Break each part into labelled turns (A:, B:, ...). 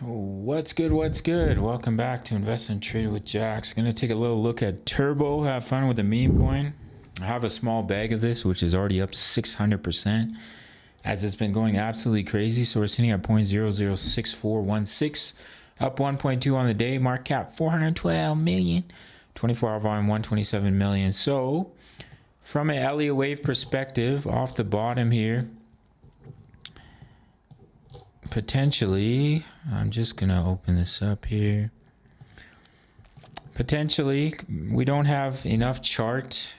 A: What's good? What's good? Welcome back to Invest and Trade with Jax. I'm going to take a little look at Turbo, have fun with the meme coin. I have a small bag of this, which is already up 600% as it's been going absolutely crazy. So we're sitting at 0.006416, up 1.2 on the day, market cap 412 million, 24-hour volume 127 million. So from an Elliott wave perspective, off the bottom here, potentially, I'm just gonna open this up here. Potentially, we don't have enough chart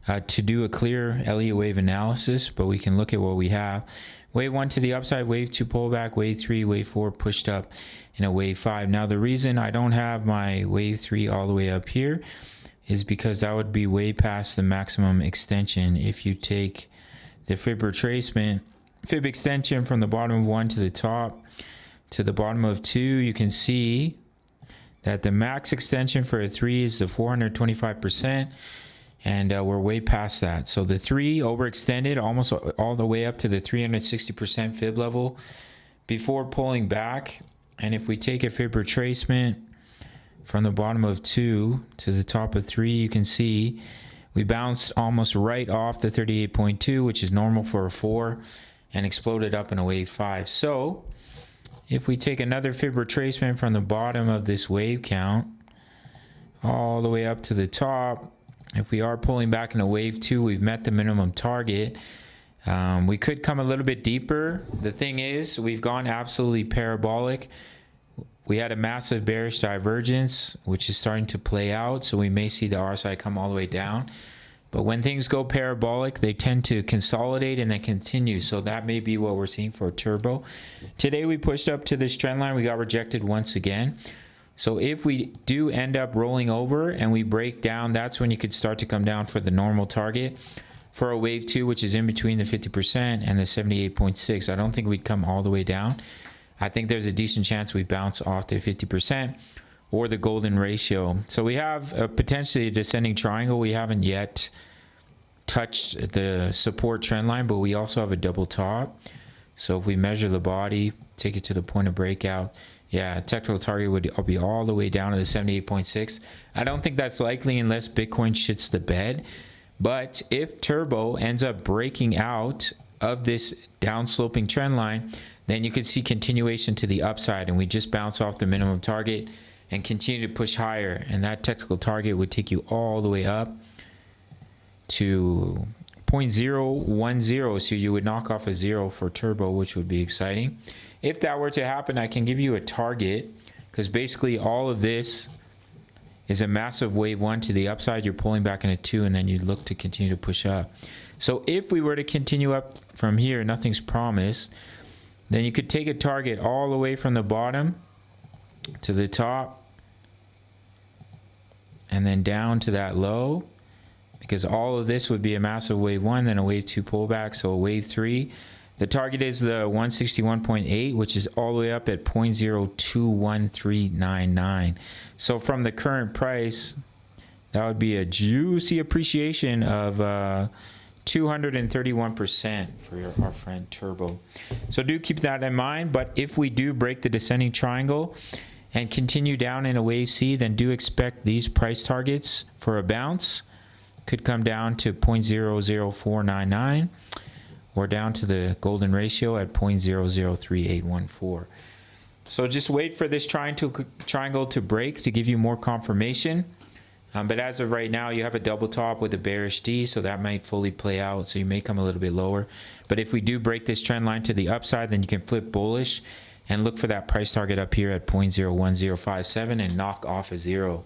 A: to do a clear Elliott wave analysis, but we can look at what we have. Wave 1 to the upside, wave 2 pullback, wave 3, wave 4 pushed up in a wave 5. Now the reason I don't have my wave 3 all the way up here is because that would be way past the maximum extension. If you take the fib retracement, fib extension from the bottom of 1 to the top to the bottom of 2, you can see that the max extension for a 3 is the 425%, and we're way past that. So the 3 overextended almost all the way up to the 360% fib level before pulling back. And if we take a fib retracement from the bottom of 2 to the top of 3, you can see we bounced almost right off the 38.2, which is normal for a 4, and exploded up in a wave 5. So if we take another fib retracement from the bottom of this wave count all the way up to the top, if we are pulling back in a wave 2, we've met the minimum target. We could come a little bit deeper. The thing is, we've gone absolutely parabolic. We had a massive bearish divergence, which is starting to play out, so we may see the RSI come all the way down. But when things go parabolic, they tend to consolidate and then continue. So that may be what we're seeing for Turbo. Today we pushed up to this trend line. We got rejected once again. So if we do end up rolling over and we break down, that's when you could start to come down for the normal target for a wave 2, which is in between the 50% and the 78.6. I don't think we'd come all the way down. I think there's a decent chance we bounce off the 50% or the golden ratio. So we have a potentially descending triangle. We haven't yet touched the support trend line, but we also have a double top. So if we measure the body, take it to the point of breakout, yeah, technical target would be all the way down to the 78.6. I don't think that's likely unless Bitcoin shits the bed. But if Turbo ends up breaking out of this downsloping trend line, then you could see continuation to the upside, and we just bounce off the minimum target and continue to push higher, and that technical target would take you all the way up to 0.010. So you would knock off a 0 for Turbo, which would be exciting. If that were to happen, I can give you a target, because basically all of this is a massive wave 1 to the upside. You're pulling back in a 2, and then you look to continue to push up. So if we were to continue up from here, nothing's promised, then you could take a target all the way from the bottom to the top and then down to that low, because all of this would be a massive wave 1, then a wave 2 pullback. So a wave 3, the target is the 161.8, which is all the way up at 0.021399. So from the current price, that would be a juicy appreciation of 231% for our friend Turbo. So do keep that in mind. But if we do break the descending triangle and continue down in a wave C, then do expect these price targets for a bounce. Could come down to 0.00499 or down to the golden ratio at 0.003814. So just wait for this triangle to break to give you more confirmation. But as of right now, you have a double top with a bearish D, so that might fully play out. So you may come a little bit lower. But if we do break this trend line to the upside, then you can flip bullish and look for that price target up here at 0.01057 and knock off a 0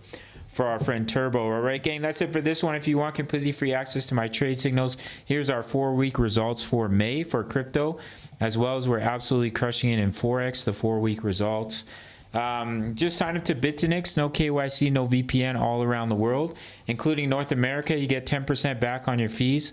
A: for our friend Turbo. All right, gang, that's it for this one. If you want completely free access to my trade signals, here's our 4-week results for May for crypto, as well as we're absolutely crushing it in Forex, the 4-week results. Just sign up to Bitinix, no KYC, no VPN, all around the world, including North America. You get 10% back on your fees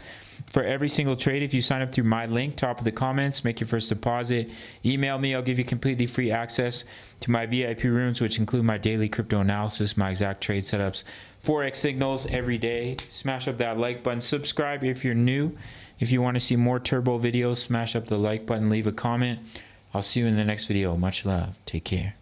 A: for every single trade if you sign up through my link, top of the comments. Make your first deposit. Email me. I'll give you completely free access to my VIP rooms, which include my daily crypto analysis, my exact trade setups, Forex signals every day. Smash up that like button. Subscribe if you're new. If you want to see more Turbo videos, smash up the like button. Leave a comment. I'll see you in the next video. Much love. Take care.